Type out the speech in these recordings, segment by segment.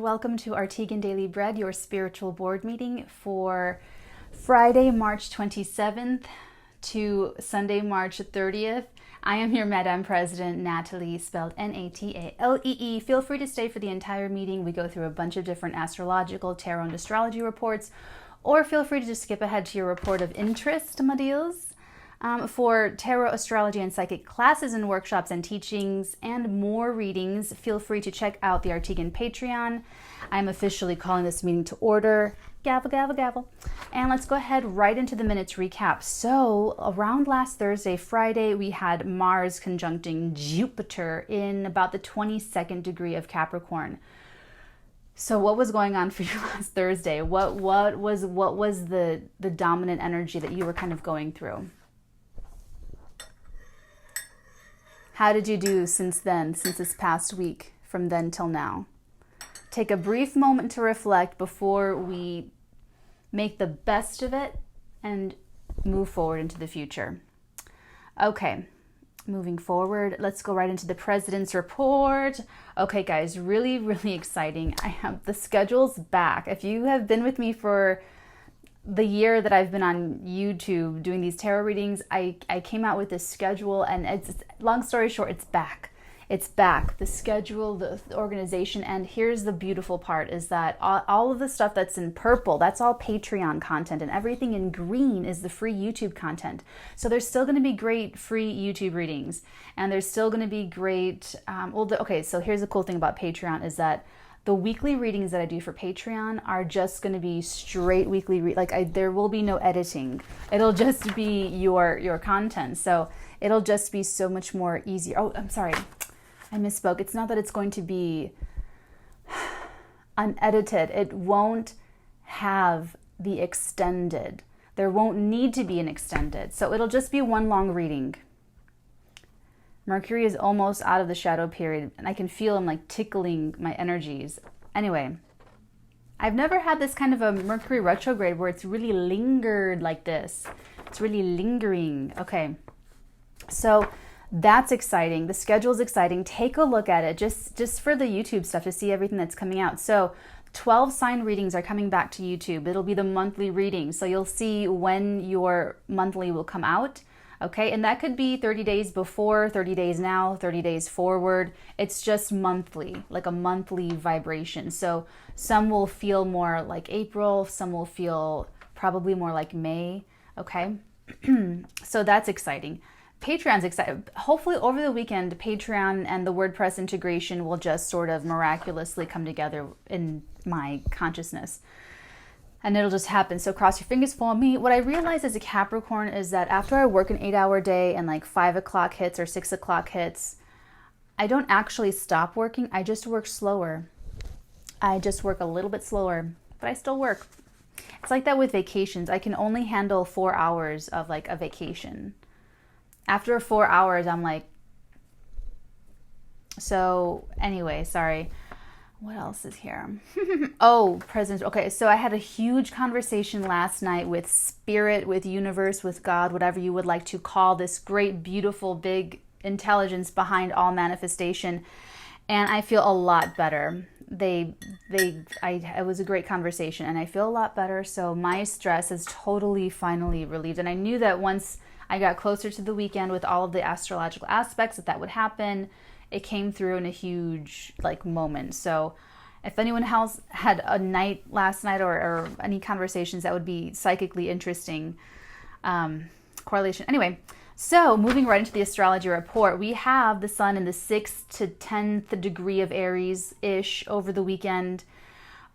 welcome to Arteagan Daily Bread, your spiritual board meeting for Friday, March 27th to Sunday, March 30th. I am your Madam President, Natalee, spelled N-A-T-A-L-E-E. Feel free to stay for the entire meeting. We go through a bunch of different astrological, tarot, and astrology reports, or feel free to just skip ahead to your report of interest, my deals. For tarot, astrology, and psychic classes and workshops and teachings and more readings, feel free to check out the Arteagan Patreon. I'm officially calling this meeting to order. Gavel, gavel, gavel. And let's go ahead right into the minutes recap. So around last Thursday, Friday, we had Mars conjuncting Jupiter in about the 22nd degree of Capricorn. So what was going on for you last Thursday? What was the dominant energy that you were kind of going through? How did you do since then, since this past week, from then till now? Take a brief moment to reflect before we make the best of it and move forward into the future. Okay, moving forward, let's go right into the President's Report. Okay, guys, really, really exciting. I have the schedules back. If you have been with me for the year that I've been on YouTube doing these tarot readings, I came out with this schedule, and it's long story short, it's back. It's back. The schedule, the organization, and here's the beautiful part is that all of the stuff that's in purple, that's all Patreon content, and everything in green is the free YouTube content. So there's still going to be great free YouTube readings, and there's still going to be great, okay, so here's the cool thing about Patreon is that the weekly readings that I do for Patreon are just going to be straight weekly, there will be no editing. It'll just be your content. So it'll just be so much more easier. Oh, I'm sorry. I misspoke. It's not that it's going to be unedited. It won't have the extended. There won't need to be an extended. So it'll just be one long reading. Mercury is almost out of the shadow period, and I can feel him like tickling my energies. Anyway, I've never had this kind of a Mercury retrograde where it's really lingered like this. It's really lingering. Okay, so that's exciting. The schedule is exciting. Take a look at it just for the YouTube stuff to see everything that's coming out. So 12 sign readings are coming back to YouTube. It'll be the monthly reading. So you'll see when your monthly will come out. Okay, and that could be 30 days before, 30 days now, 30 days forward. It's just monthly, like a monthly vibration. So some will feel more like April, some will feel probably more like May. Okay, so that's exciting. Patreon's exciting. Hopefully over the weekend, Patreon and the WordPress integration will just sort of miraculously come together in my consciousness. And it'll just happen. So cross your fingers for me. What I realize as a Capricorn is that after I work an 8-hour day and like 5 o'clock hits or 6 o'clock hits, I don't actually stop working. I just work slower. I just work a little bit slower, but I still work. It's like that with vacations. I can only handle 4 hours of like a vacation. After 4 hours, I'm like, so anyway, sorry. What else is here? Oh, present. Okay, so I had a huge conversation last night with Spirit, with Universe, with God, whatever you would like to call this great, beautiful, big intelligence behind all manifestation. And I feel a lot better. It was a great conversation, and I feel a lot better. So my stress is totally, finally relieved. And I knew that once I got closer to the weekend with all of the astrological aspects that would happen. It came through in a huge moment. So if anyone else had a night last night or any conversations that would be psychically interesting, correlation. Anyway, so moving right into the astrology report, we have the sun in the 6th to 10th degree of Aries-ish over the weekend.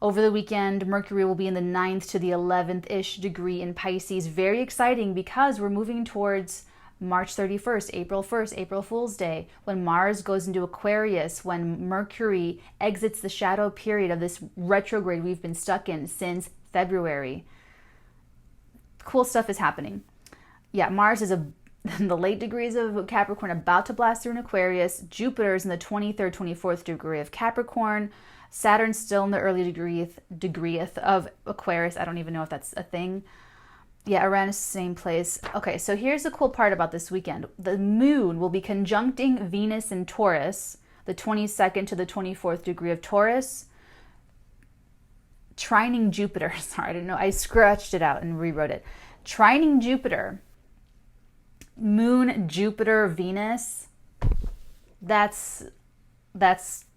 Over the weekend, Mercury will be in the 9th to the 11th-ish degree in Pisces. Very exciting because we're moving towards March 31st, April 1st, April Fool's Day, when Mars goes into Aquarius, when Mercury exits the shadow period of this retrograde we've been stuck in since February. Cool stuff is happening. Yeah, Mars is in the late degrees of Capricorn, about to blast through in Aquarius. Jupiter is in the 23rd, 24th degree of Capricorn. Saturn's still in the early degreeth of Aquarius. I don't even know if that's a thing. Yeah, Uranus, same place. Okay, so here's the cool part about this weekend. The moon will be conjuncting Venus in Taurus, the 22nd to the 24th degree of Taurus. trining Jupiter. Sorry, I didn't know. I scratched it out and rewrote it. Trining Jupiter, Moon, Jupiter, Venus. That's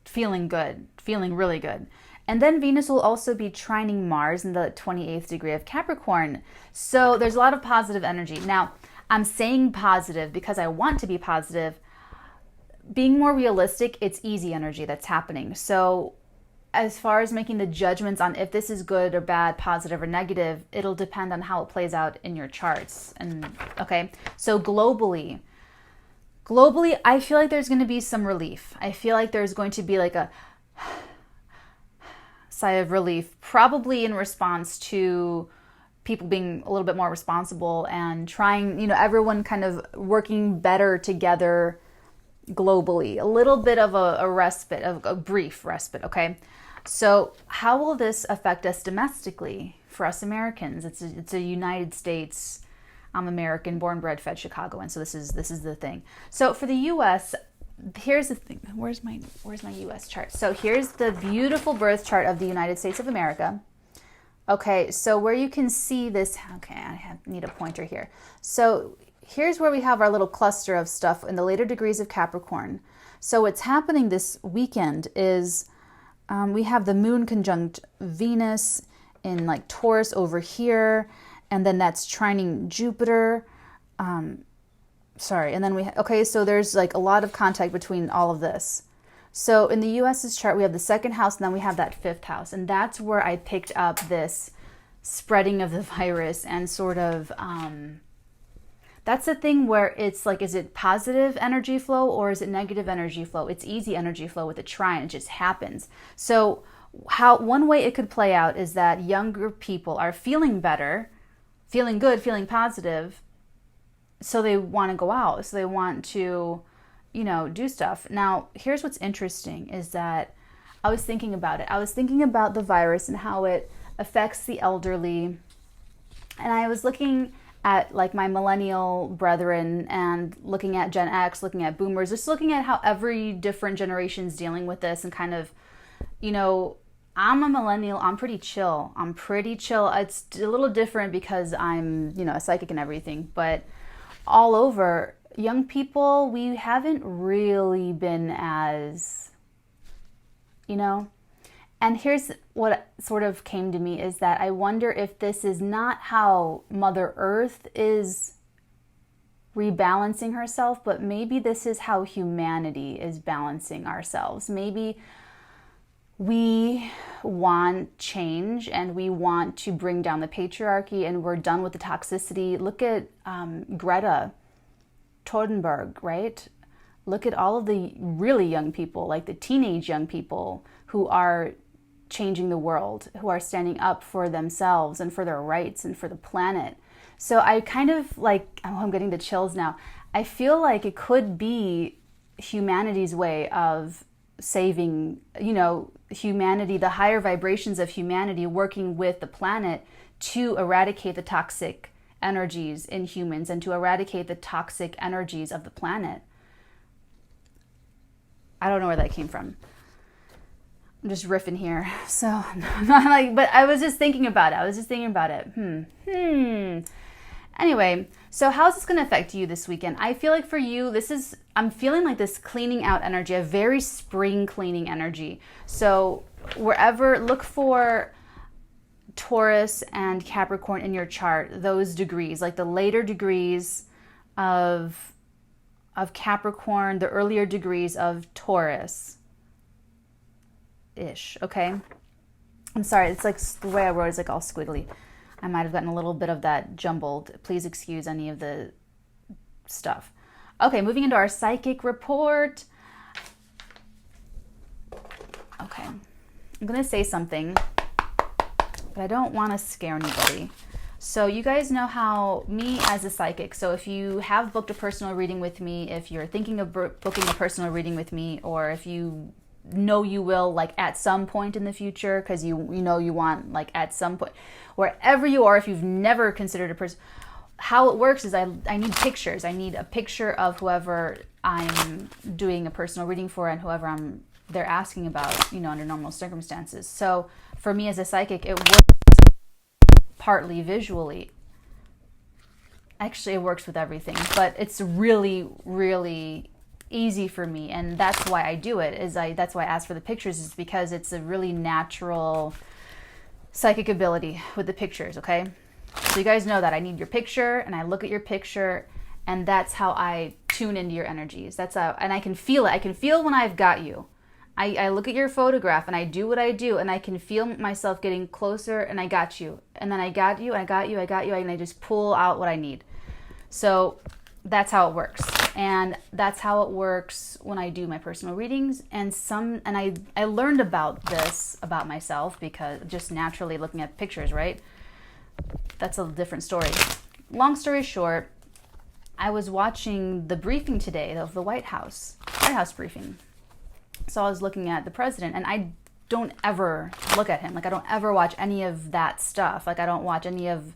feeling good, feeling really good. And then Venus will also be trining Mars in the 28th degree of Capricorn. So there's a lot of positive energy. Now, I'm saying positive because I want to be positive. Being more realistic, it's easy energy that's happening. So as far as making the judgments on if this is good or bad, positive or negative, it'll depend on how it plays out in your charts. And okay, so globally, I feel like there's going to be some relief. I feel like there's going to be like a sigh of relief, probably in response to people being a little bit more responsible and trying, everyone kind of working better together globally. A little bit of a respite, of a brief respite, okay? So how will this affect us domestically for us Americans? It's a United States, I'm American, born, bred, fed Chicagoan, so this is the thing. So for the U.S., here's the thing. Where's my U.S. chart? So here's the beautiful birth chart of the United States of America. Okay, so where you can see this, okay, I need a pointer here. So here's where we have our little cluster of stuff in the later degrees of Capricorn. So what's happening this weekend is we have the moon conjunct Venus in like Taurus over here, and then that's trining Jupiter. And then so there's like a lot of contact between all of this. So in the US's chart, we have the second house, and then we have that fifth house. And that's where I picked up this spreading of the virus and sort of, that's the thing where it's like, is it positive energy flow or is it negative energy flow? It's easy energy flow with a trine. It just happens. So one way it could play out is that younger people are feeling better, feeling good, feeling positive. So they want to go out. So they want to, do stuff. Now, here's what's interesting is that I was thinking about it. I was thinking about the virus and how it affects the elderly. And I was looking at like my millennial brethren and looking at Gen X, looking at boomers, just looking at how every different generation is dealing with this and kind of, I'm a millennial. I'm pretty chill. It's a little different because I'm, a psychic and everything, but all over, young people, we haven't really been as, and here's what sort of came to me is that I wonder if this is not how Mother Earth is rebalancing herself, but maybe this is how humanity is balancing ourselves. Maybe we want change and we want to bring down the patriarchy and we're done with the toxicity. Look at Greta Thunberg, right? Look at all of the really young people, like the teenage young people who are changing the world, who are standing up for themselves and for their rights and for the planet. So I kind of like, I'm getting the chills now. I feel like it could be humanity's way of saving, humanity, the higher vibrations of humanity working with the planet to eradicate the toxic energies in humans and to eradicate the toxic energies of the planet. I don't know where that came from. I'm just riffing here. So, but I was just thinking about it. Anyway, so how's this going to affect you this weekend? I feel like for you, I'm feeling like this cleaning out energy, a very spring cleaning energy. So wherever, look for Taurus and Capricorn in your chart, those degrees, like the later degrees of Capricorn, the earlier degrees of Taurus. Ish, okay? I'm sorry, it's like the way I wrote is like all squiggly. I might have gotten a little bit of that jumbled. Please excuse any of the stuff. Okay, moving into our psychic report. Okay, I'm gonna say something, but I don't want to scare anybody. So you guys know how me as a psychic, so if you have booked a personal reading with me, if you're thinking of booking a personal reading with me, or if you know you will like at some point in the future because you want like at some point, wherever you are, if you've never considered a person, how it works is I need pictures. I need a picture of whoever I'm doing a personal reading for and whoever I'm they're asking about, under normal circumstances. So for me as a psychic, it works partly visually. Actually, it works with everything, but it's really, really easy for me, and that's why I do it. That's why I ask for the pictures, is because it's a really natural psychic ability with the pictures. Okay, so you guys know that I need your picture, and I look at your picture, and that's how I tune into your energies. That's how, and I can feel it. I can feel when I've got you. I look at your photograph and I do what I do, and I can feel myself getting closer, and I got you, and then I got you, and I just pull out what I need. So that's how it works. And that's how it works when I do my personal readings. And I learned about this about myself because just naturally looking at pictures, right? That's a different story. Long story short, I was watching the briefing today of the White House briefing. So I was looking at the president, and I don't ever look at him. Like, I don't ever watch any of that stuff. Like, I don't watch any of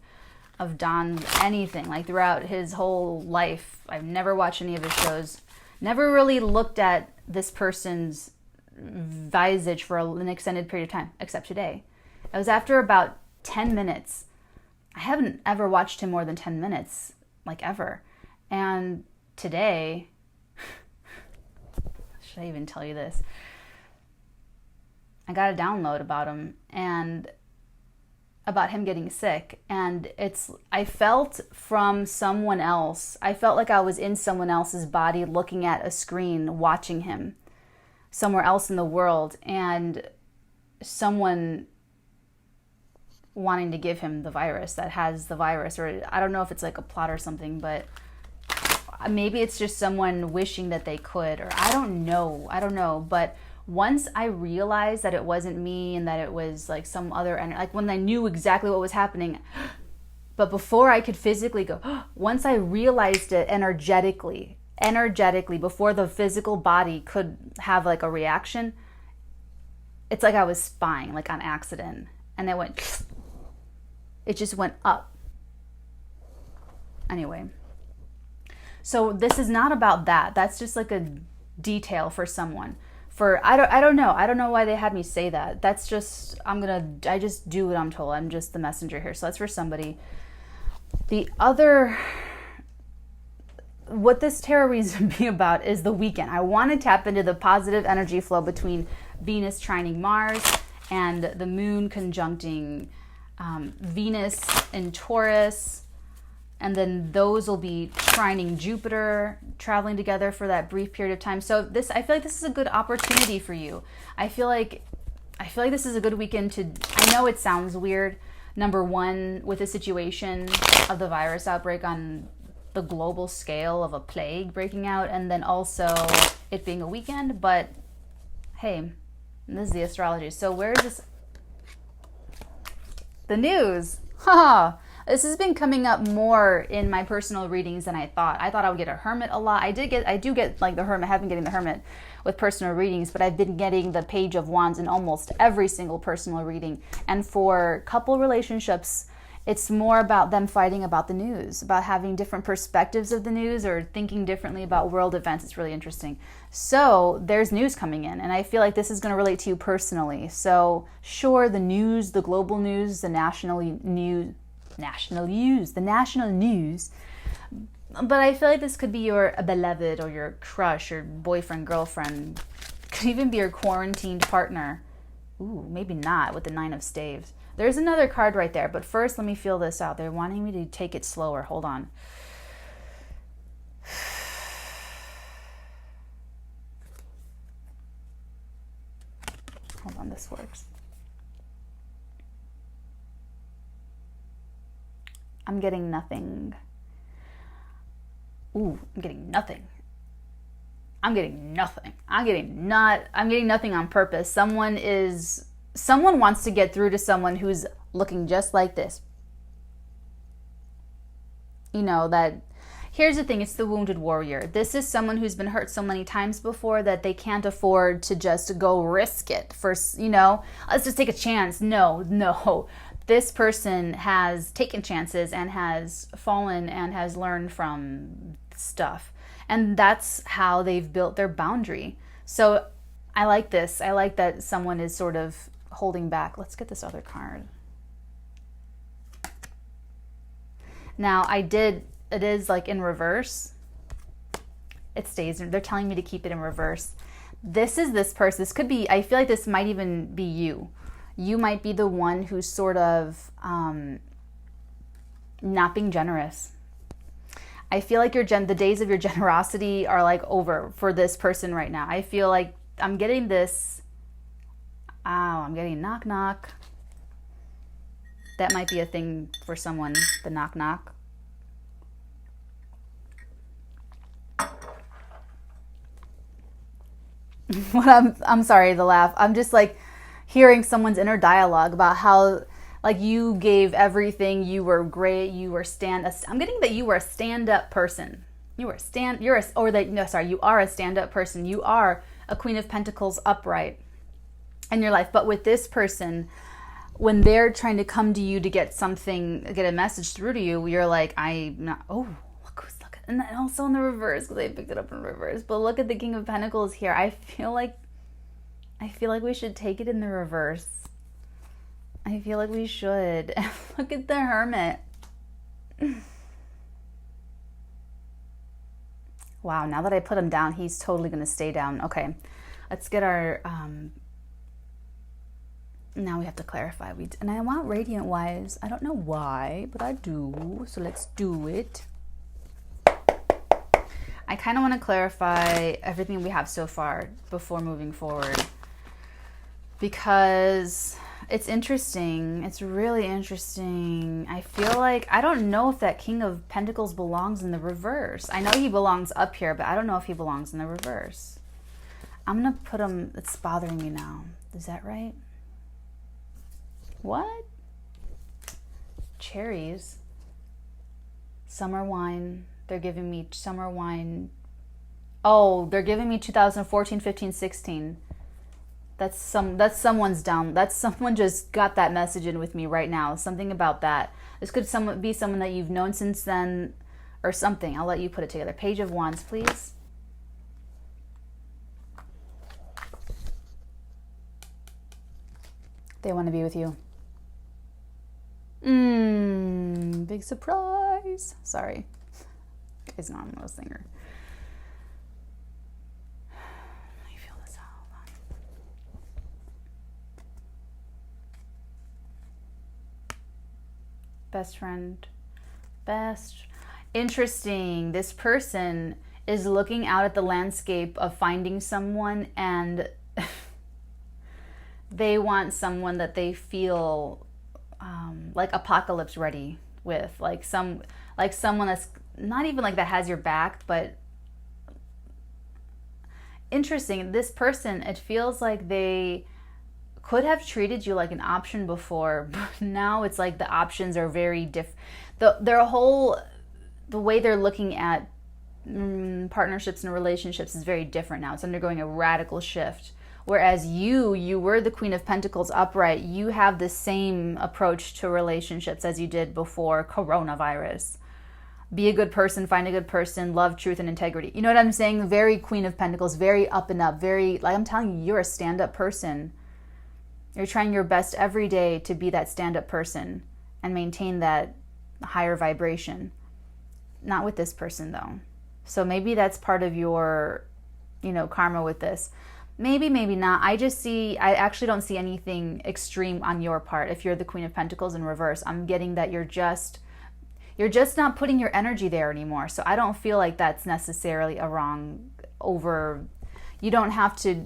Don's anything. Like, throughout his whole life, I've never watched any of his shows. Never really looked at this person's visage for an extended period of time, except today. It was after about 10 minutes. I haven't ever watched him more than 10 minutes, like ever. And today, should I even tell you this? I got a download about him, and about him getting sick, and I felt from someone else. I felt like I was in someone else's body looking at a screen, watching him somewhere else in the world, and someone wanting to give him the virus that has the virus, or I don't know if it's like a plot or something, but maybe it's just someone wishing that they could, or I don't know, but once I realized that it wasn't me and that it was like some other, like when I knew exactly what was happening, but before I could physically go, once I realized it energetically, before the physical body could have like a reaction, it's like I was spying, like on accident, and it just went up. Anyway, so this is not about that. That's just like a detail for someone. I don't know why they had me say that. That's just, I just do what I'm told. I'm just the messenger here. So that's for somebody. What this tarot reads to be about is the weekend. I want to tap into the positive energy flow between Venus trining Mars and the moon conjuncting Venus in Taurus. And then those will be trining Jupiter, traveling together for that brief period of time. So I feel like this is a good opportunity for you. I feel like this is a good weekend I know it sounds weird. Number one, with the situation of the virus outbreak on the global scale of a plague breaking out, and then also it being a weekend. But hey, this is the astrology. So where is this? The news. Haha. This has been coming up more in my personal readings than I thought. I thought I would get a hermit a lot. I do get like the hermit. I have been getting the hermit with personal readings, but I've been getting the Page of Wands in almost every single personal reading. And for couple relationships, it's more about them fighting about the news, about having different perspectives of the news or thinking differently about world events. It's really interesting. So there's news coming in, and I feel like this is going to relate to you personally. So sure, the news, the global news, the national news, but I feel like this could be your beloved or your crush or boyfriend, girlfriend. Could even be your quarantined partner. Ooh, maybe not with the Nine of Staves. There's another card right there, but first let me feel this out. They're wanting me to take it slower. Hold on. Hold on, this works. I'm getting nothing. Ooh, I'm getting nothing. I'm getting nothing. I'm getting nothing on purpose. Someone wants to get through to someone who's looking just like this. You know, that here's the thing, it's the wounded warrior. This is someone who's been hurt so many times before that they can't afford to just go risk it for, let's just take a chance. No. This person has taken chances and has fallen and has learned from stuff. And that's how they've built their boundary. So I like this. I like that someone is sort of holding back. Let's get this other card. Now, it is like in reverse. It stays, they're telling me to keep it in reverse. This is this person. This could be, I feel like this might even be you. You might be the one who's sort of not being generous. I feel like the days of your generosity are like over for this person right now. I feel like I'm getting this. Oh, I'm getting knock knock. That might be a thing for someone, the knock knock. I'm sorry, the laugh. I'm just like hearing someone's inner dialogue about how like you gave everything, you were great, you were I'm getting that you were a stand-up person. You are a stand-up person. You are a Queen of Pentacles upright in your life. But with this person, when they're trying to come to you to get a message through to you, you're like, and then also in the reverse, because I picked it up in reverse. But look at the King of Pentacles here. I feel like we should take it in the reverse. I feel like we should. Look at the Hermit. Wow, now that I put him down, he's totally going to stay down. Okay, let's get our... now we have to clarify. And I want Radiant Wise. I don't know why, but I do. So let's do it. I kind of want to clarify everything we have so far before moving forward, because it's interesting. It's really interesting. I feel like, I don't know if that King of Pentacles belongs in the reverse. I know he belongs up here, but I don't know if he belongs in the reverse. I'm going to put him, it's bothering me now. Is that right? What? Cherries. Summer wine. They're giving me summer wine. Oh, they're giving me 2014, 15, 16. That's someone's down. That's someone just got that message in with me right now. Something about that. This could be someone that you've known since then or something. I'll let you put it together. Page of Wands, please. They want to be with you. Big surprise. Sorry. Guys know I'm a singer. Let me feel this out. Hold on. Best friend. Interesting. This person is looking out at the landscape of finding someone, and they want someone that they feel like apocalypse ready with, like someone that's not even like that has your back, but interesting. This person, it feels like they could have treated you like an option before, but now it's like the options are very different. The way they're looking at partnerships and relationships is very different now. It's undergoing a radical shift. Whereas you were the Queen of Pentacles upright. You have the same approach to relationships as you did before coronavirus. Be a good person, find a good person, love, truth, and integrity. You know what I'm saying? Very Queen of Pentacles, very up and up, very, like I'm telling you, you're a stand-up person. You're trying your best every day to be that stand-up person and maintain that higher vibration. Not with this person, though. So maybe that's part of your, karma with this. Maybe, maybe not. I actually don't see anything extreme on your part. If you're the Queen of Pentacles in reverse, I'm getting that you're just not putting your energy there anymore. So I don't feel like that's necessarily a wrong you don't have to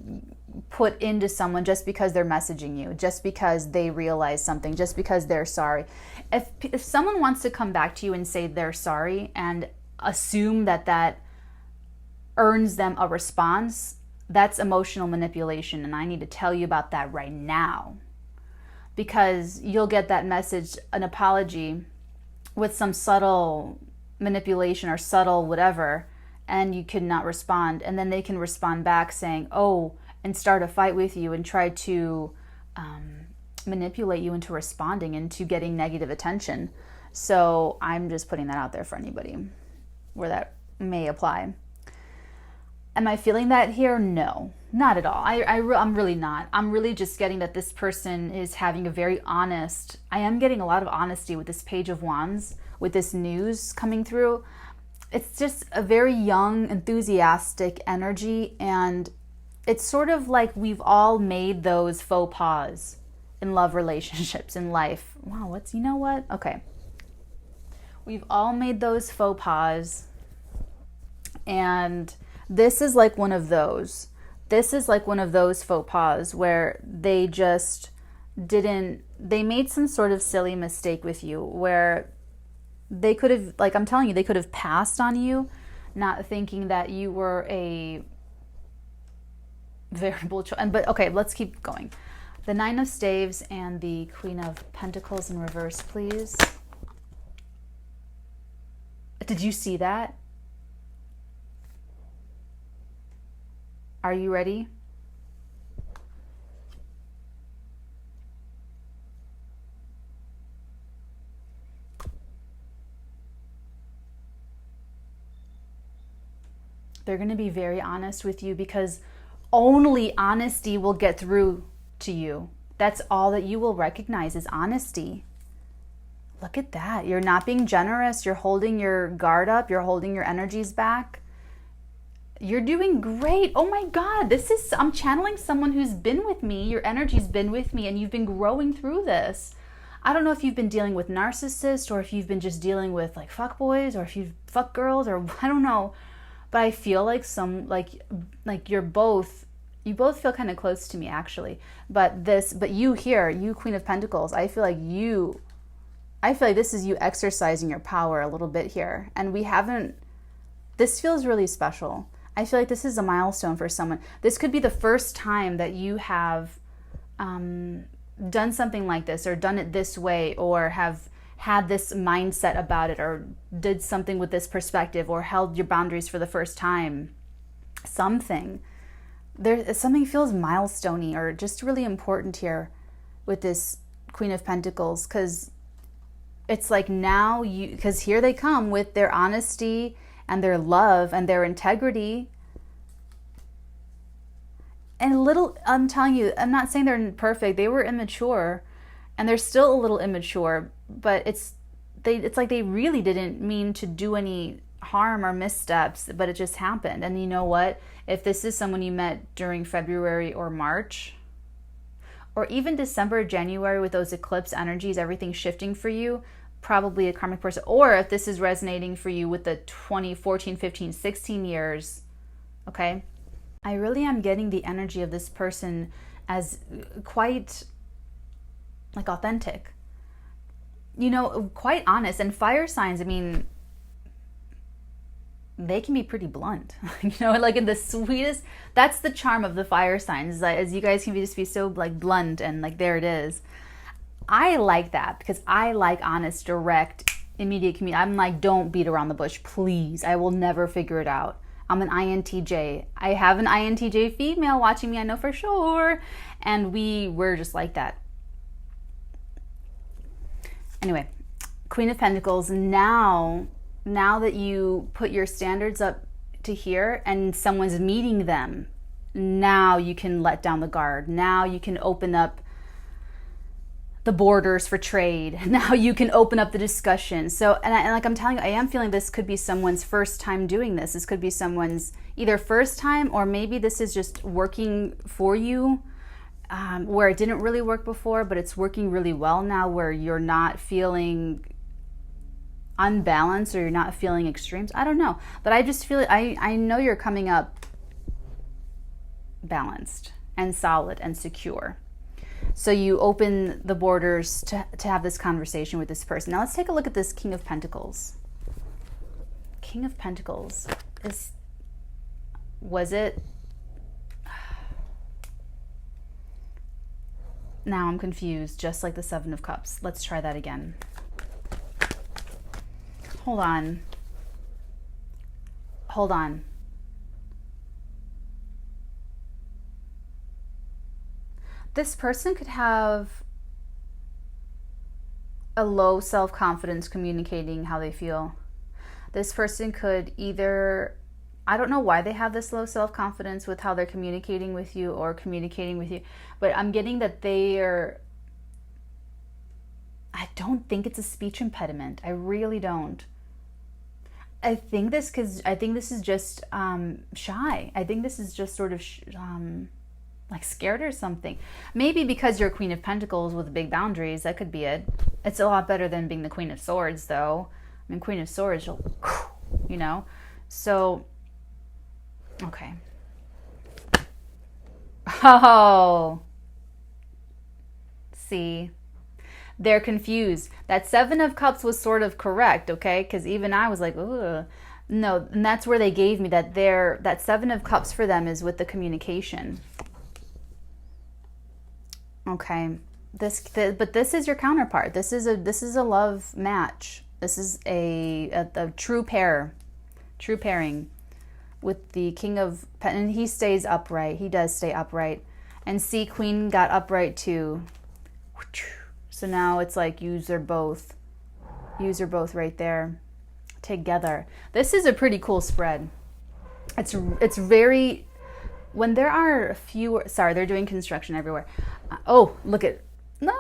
put into someone just because they're messaging you, just because they realize something, just because they're sorry. If someone wants to come back to you and say they're sorry and assume that earns them a response, that's emotional manipulation, and I need to tell you about that right now, because you'll get that message, an apology, with some subtle manipulation or subtle whatever, and you could not respond, and then they can respond back saying, oh, and start a fight with you and try to manipulate you into responding, into getting negative attention. So I'm just putting that out there for anybody where that may apply. Am I feeling that here? No. Not at all. I'm really not. I'm really just getting that this person is having a very honest, I am getting a lot of honesty with this Page of Wands, with this news coming through. It's just a very young, enthusiastic energy, and it's sort of like we've all made those faux pas in love relationships, in life. Wow, you know what? Okay. We've all made those faux pas, and this is like one of those. This is like one of those faux pas where they just they made some sort of silly mistake with you, where they could have, like I'm telling you, they could have passed on you, not thinking that you were a variable choice. But okay, let's keep going. The Nine of Staves and the Queen of Pentacles in reverse, please. Did you see that? Are you ready? They're going to be very honest with you, because only honesty will get through to you. That's all that you will recognize is honesty. Look at that. You're not being generous. You're holding your guard up. You're holding your energies back. You're doing great. Oh my God. I'm channeling someone who's been with me. Your energy's been with me, and you've been growing through this. I don't know if you've been dealing with narcissists, or if you've been just dealing with like fuck boys, or if you fuck girls, or I don't know. But I feel like you both feel kind of close to me, actually. But you here, you Queen of Pentacles, I feel like this is you exercising your power a little bit here. And this feels really special. I feel like this is a milestone for someone. This could be the first time that you have done something like this, or done it this way, or have had this mindset about it, or did something with this perspective, or held your boundaries for the first time. Something feels milestone-y, or just really important here with this Queen of Pentacles, because it's like now because here they come with their honesty and their love and their integrity. And I'm telling you, I'm not saying they're perfect. They were immature, and they're still a little immature, but it's like they really didn't mean to do any harm or missteps, but it just happened. And you know what? If this is someone you met during February or March, or even December, January, with those eclipse energies, everything shifting for you, probably a karmic person. Or if this is resonating for you with the 2014, 15, 16 years, okay? I really am getting the energy of this person as quite like authentic, quite honest. And fire signs, I mean, they can be pretty blunt, like in the sweetest. That's the charm of the fire signs, is that as you guys can just be so like blunt, and like there it is. I like that, because I like honest, direct, immediate communication. I'm like, don't beat around the bush, please. I will never figure it out. I'm an INTJ. I have an INTJ female watching me, I know for sure. And we're just like that. Anyway, Queen of Pentacles, now that you put your standards up to here and someone's meeting them, now you can let down the guard. Now you can open up the borders for trade. Now you can open up the discussion. So, and like I'm telling you, I am feeling this could be someone's first time doing this. This could be someone's either first time, or maybe this is just working for you, where it didn't really work before, but it's working really well now, where you're not feeling unbalanced, or you're not feeling extremes. I don't know, but I just feel it. I know you're coming up balanced and solid and secure. So you open the borders to have this conversation with this person. Now let's take a look at this King of Pentacles. King of Pentacles was it? Now I'm confused, just like the Seven of Cups. Let's try that again. Hold on. This person could have a low self-confidence communicating how they feel. This person could either I don't know why they have this low self-confidence with how they're communicating with you or communicating with you, but I'm getting that I don't think it's a speech impediment. I really don't. I think this is just shy. I think this is just sort of like scared or something. Maybe because you're a Queen of Pentacles with big boundaries, that could be it. It's a lot better than being the Queen of Swords, though. I mean, Queen of Swords, you know? So, okay. Oh. See? They're confused. That Seven of Cups was sort of correct, okay? Because even I was like, ugh. No, and that's where they gave me that Seven of Cups for them is with the communication. Okay. But this is your counterpart. This is a love match. This is a true pair, true pairing with the King of Pentacles. And he stays upright. He does stay upright. And see, Queen got upright too. So now it's like use her both right there together. This is a pretty cool spread. It's very, when there are a few, sorry, they're doing construction everywhere. Oh, look at, no.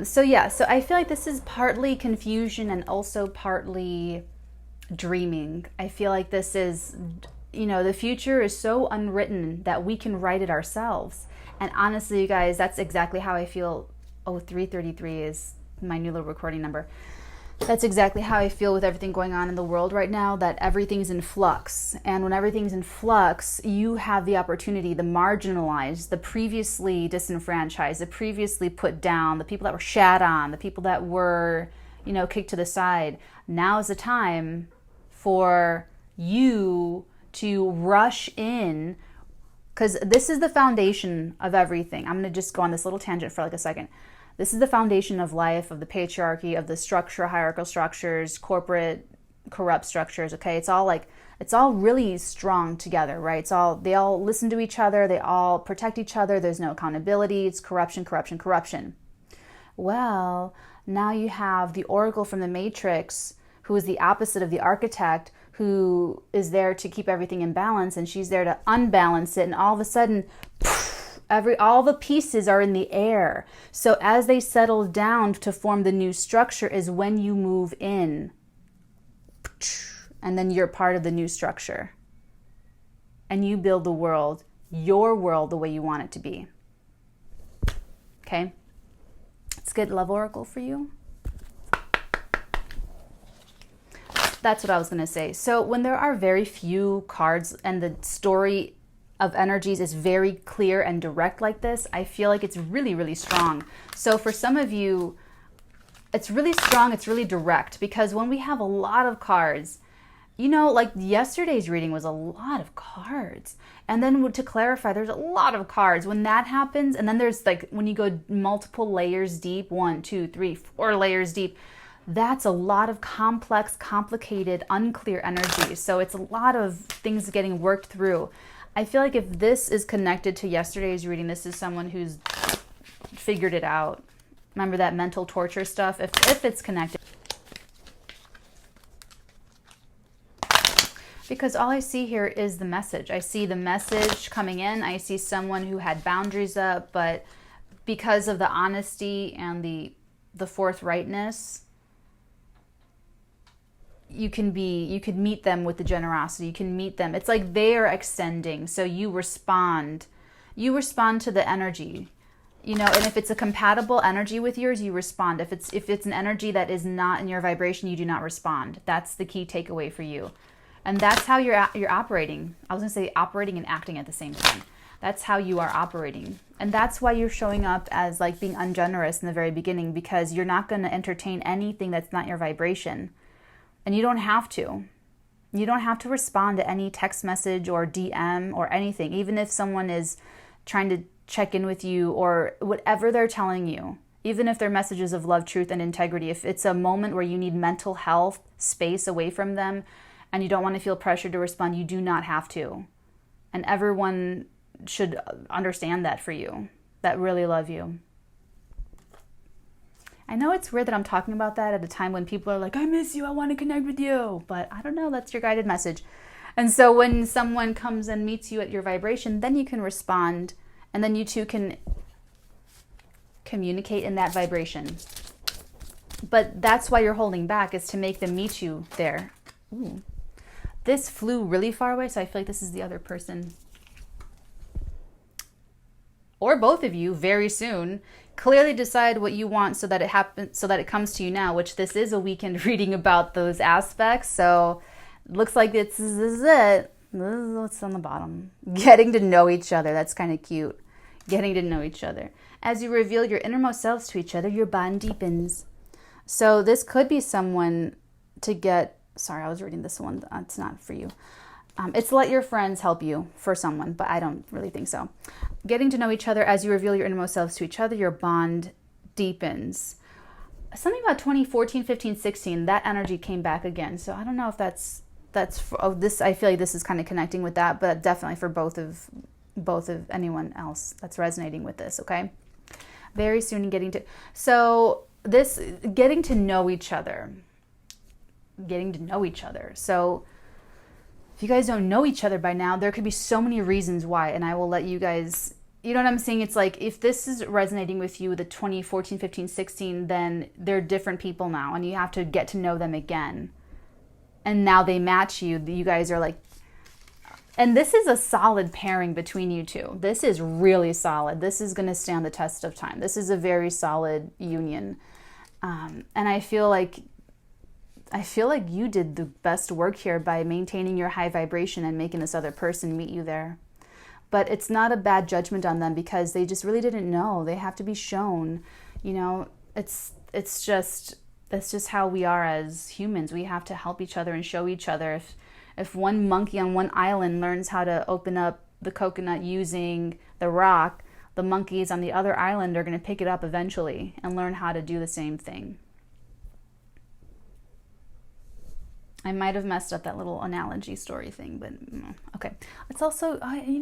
So yeah, so I feel like this is partly confusion and also partly dreaming. I feel like this is, the future is so unwritten that we can write it ourselves. And honestly, you guys, that's exactly how I feel. Oh, 333 is my new little recording number. That's exactly how I feel with everything going on in the world right now, that everything's in flux. And when everything's in flux, you have the opportunity, the marginalized, the previously disenfranchised, the previously put down, the people that were shat on, the people that were, kicked to the side. Now is the time for you to rush in, because this is the foundation of everything. I'm going to just go on this little tangent for like a second. This is the foundation of life, of the patriarchy, of the structure, hierarchical structures, corporate, corrupt structures, okay? It's all really strong together, right? They all listen to each other, they all protect each other, there's no accountability, it's corruption, corruption, corruption. Well, now you have the Oracle from the Matrix, who is the opposite of the architect, who is there to keep everything in balance, and she's there to unbalance it, and all of a sudden, all the pieces are in the air. So as they settle down to form the new structure is when you move in. And then you're part of the new structure. And you build the world, your world, the way you want it to be. Okay? Let's get Love Oracle for you. That's what I was going to say. So when there are very few cards and the story of energies is very clear and direct like this, I feel like it's really, really strong. So for some of you, it's really strong, it's really direct, because when we have a lot of cards, like yesterday's reading was a lot of cards. And then to clarify, there's a lot of cards. When that happens, and then there's like, when you go multiple layers deep, 1, 2, 3, 4 layers deep, that's a lot of complex, complicated, unclear energy. So it's a lot of things getting worked through. I feel like if this is connected to yesterday's reading, this is someone who's figured it out. Remember that mental torture stuff? If it's connected. Because all I see here is the message. I see the message coming in. I see someone who had boundaries up, but because of the honesty and the forthrightness, you could meet them with the generosity. You can meet them. It's like they are extending. So you respond to the energy, and if it's a compatible energy with yours, you respond. If it's an energy that is not in your vibration, you do not respond. That's the key takeaway for you. And that's how you're operating. I was going to say operating and acting at the same time. That's how you are operating. And that's why you're showing up as like being ungenerous in the very beginning, because you're not going to entertain anything that's not your vibration. And you don't have to. You don't have to respond to any text message or DM or anything, even if someone is trying to check in with you or whatever they're telling you, even if they're messages of love, truth, and integrity. If it's a moment where you need mental health space away from them and you don't want to feel pressured to respond, you do not have to. And everyone should understand that for you, that really love you. I know it's weird that I'm talking about that at a time when people are like, I miss you, I want to connect with you. But I don't know, that's your guided message. And so when someone comes and meets you at your vibration, then you can respond, and then you two can communicate in that vibration. But that's why you're holding back, is to make them meet you there. Ooh. This flew really far away, so I feel like this is the other person. Or both of you very soon. Clearly decide what you want so that it happens, so that it comes to you now, which this is a weekend reading about those aspects. So looks like this is it. This is what's on the bottom. Getting to know each other. That's kind of cute. Getting to know each other. As you reveal your innermost selves to each other, your bond deepens. So this could be someone to get... Sorry, I was reading this one. It's not for you. It's let your friends help you for someone, but I don't really think so. Getting to know each other as you reveal your innermost selves to each other, your bond deepens. Something about 2014, 15, 16, that energy came back again. So I don't know if that's for, this. I feel like this is kind of connecting with that, but definitely for both of anyone else that's resonating with this. Okay, very soon getting to know each other. So if you guys don't know each other by now, there could be so many reasons why, and I will let you guys, you know what I'm saying? It's like, if this is resonating with you, the 2014, 15, 16, then they're different people now, and you have to get to know them again. And now they match you. You guys are like, and this is a solid pairing between you two. This is really solid. This is going to stand the test of time. This is a very solid union. And I feel like you did the best work here by maintaining your high vibration and making this other person meet you there. But it's not a bad judgment on them, because they just really didn't know. They have to be shown. You know, it's just how we are as humans. We have to help each other and show each other. If one monkey on one island learns how to open up the coconut using the rock, the monkeys on the other island are going to pick it up eventually and learn how to do the same thing. I might have messed up that little analogy story thing, but okay. It's also, we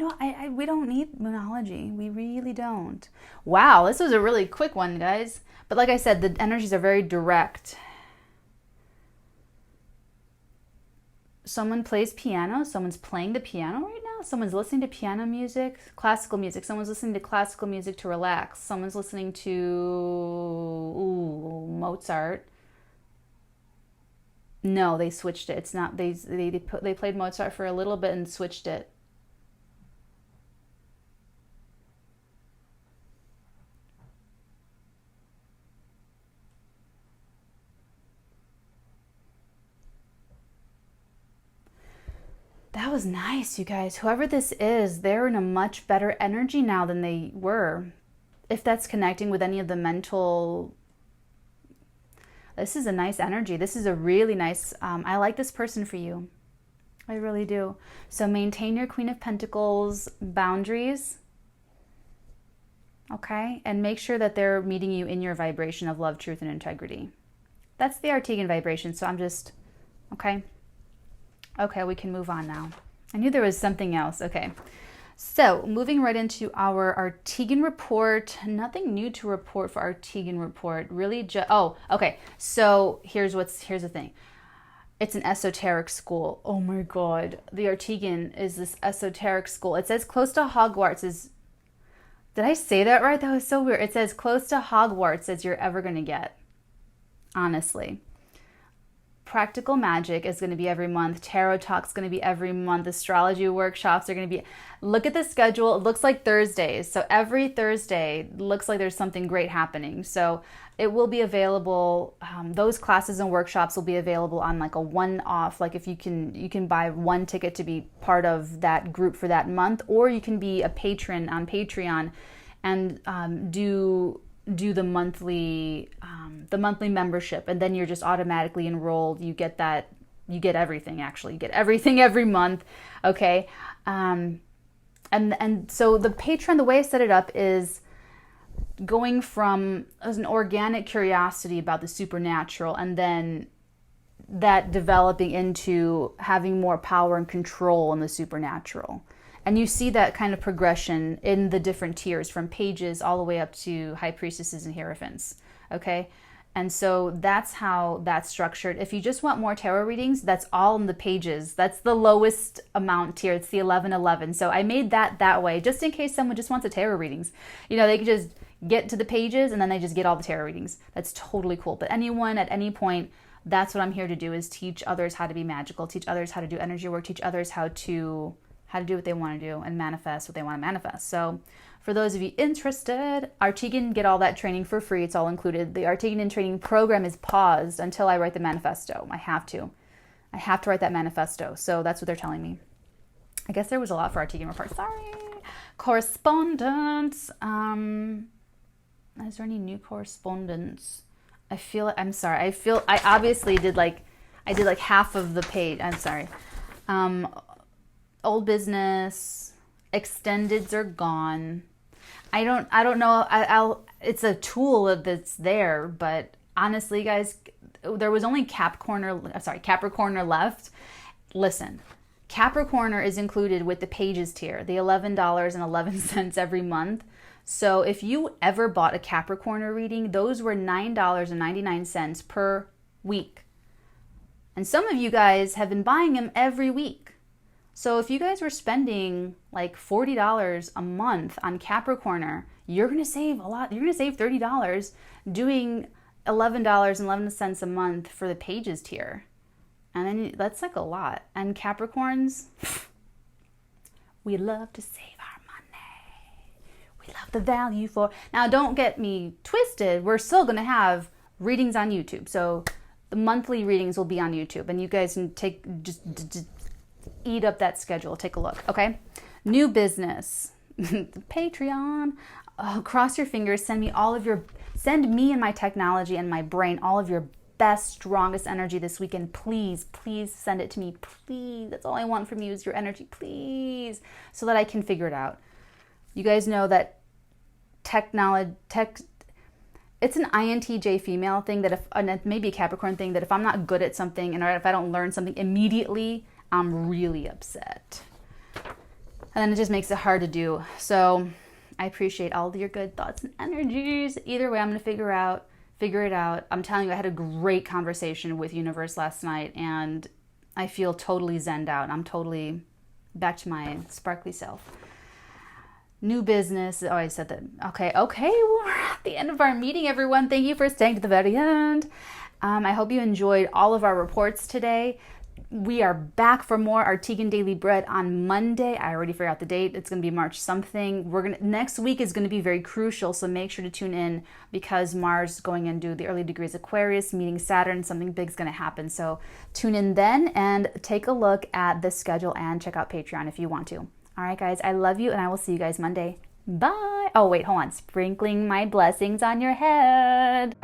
don't need monology. We really don't. Wow, this was a really quick one, guys. But like I said, the energies are very direct. Someone plays piano. Someone's playing the piano right now. Someone's listening to piano music, classical music. Someone's listening to classical music to relax. Someone's listening to Mozart. No, they switched it. It's not, they played Mozart for a little bit and switched it. That was nice, you guys. Whoever this is, they're in a much better energy now than they were. If that's connecting with any of the mental... This is a nice energy. This is a really nice... I like this person for you. I really do. So maintain your Queen of Pentacles boundaries. Okay? And make sure that they're meeting you in your vibration of love, truth, and integrity. That's the Arteagan vibration. So I'm just... Okay? Okay, we can move on now. I knew there was something else. Okay. So moving right into our Arteagan Report. Nothing new to report for Arteagan Report. Really okay. So here's the thing. It's an esoteric school. Oh my God. The Arteagan is this esoteric school. It says close to Hogwarts did I say that right? That was so weird. It says close to Hogwarts as you're ever going to get. Honestly. Practical magic is going to be every month. Tarot talk's going to be every month. Astrology workshops are going to be... Look at the schedule. It looks like Thursdays. So every Thursday looks like there's something great happening. So it will be available. Those classes and workshops will be available on like a one-off. Like if you can buy one ticket to be part of that group for that month, or you can be a patron on Patreon and do the monthly membership, and then you're just automatically enrolled. You get everything. Actually, you get everything every month. Okay. And so the Patreon, the way I set it up is going from as an organic curiosity about the supernatural, and then that developing into having more power and control in the supernatural. And you see that kind of progression in the different tiers, from pages all the way up to high priestesses and hierophants. Okay. And so that's how that's structured. If you just want more tarot readings, that's all in the pages. That's the lowest amount tier. It's the 1111. So I made that way, just in case someone just wants a tarot readings. You know, they can just get to the pages and then they just get all the tarot readings. That's totally cool. But anyone at any point, that's what I'm here to do, is teach others how to be magical, teach others how to do energy work, teach others how to do what they want to do and manifest what they want to manifest. So for those of you interested, Arteagan get all that training for free. It's all included. The Arteagan training program is paused until I write the manifesto. I have to write that manifesto. So that's what they're telling me. I guess there was a lot for Arteagan Report. Sorry. Correspondence. Is there any new correspondence? I obviously did like half of the page. I'm sorry. Old business, extendeds are gone. I don't know. It's a tool that's there, but honestly, guys, there was only Capricorn left. Listen, Capricorn is included with the pages tier, the $11.11 every month. So if you ever bought a Capricorn reading, those were $9.99 per week. And some of you guys have been buying them every week. So if you guys were spending like $40 a month on Capricorn, you're going to save a lot. You're going to save $30 doing $11.11 a month for the pages tier. And then that's like a lot. And Capricorns, we love to save our money. We love the value for... Now, don't get me twisted. We're still going to have readings on YouTube. So the monthly readings will be on YouTube. And you guys can just eat up that schedule. Take a look, okay? New business. Patreon. Oh, cross your fingers. Send me and my technology and my brain all of your best, strongest energy this weekend. Please send it to me. Please. That's all I want from you is your energy. Please. So that I can figure it out. You guys know that it's an INTJ female thing that and maybe a Capricorn thing that if I'm not good at something and if I don't learn something immediately, I'm really upset. And then it just makes it hard to do. So I appreciate all of your good thoughts and energies. Either way, I'm going to figure it out. I'm telling you, I had a great conversation with Universe last night and I feel totally zenned out. I'm totally back to my sparkly self. New business. Oh, I said that. Okay. We're at the end of our meeting, everyone. Thank you for staying to the very end. I hope you enjoyed all of our reports today. We are back for more Arteagan Daily Bread on Monday. I already figured out the date. It's going to be March something. Next week is going to be very crucial, so make sure to tune in because Mars is going into the early degrees Aquarius, meeting Saturn. Something big is going to happen. So tune in then and take a look at the schedule and check out Patreon if you want to. All right, guys, I love you and I will see you guys Monday. Bye. Oh, wait, hold on. Sprinkling my blessings on your head.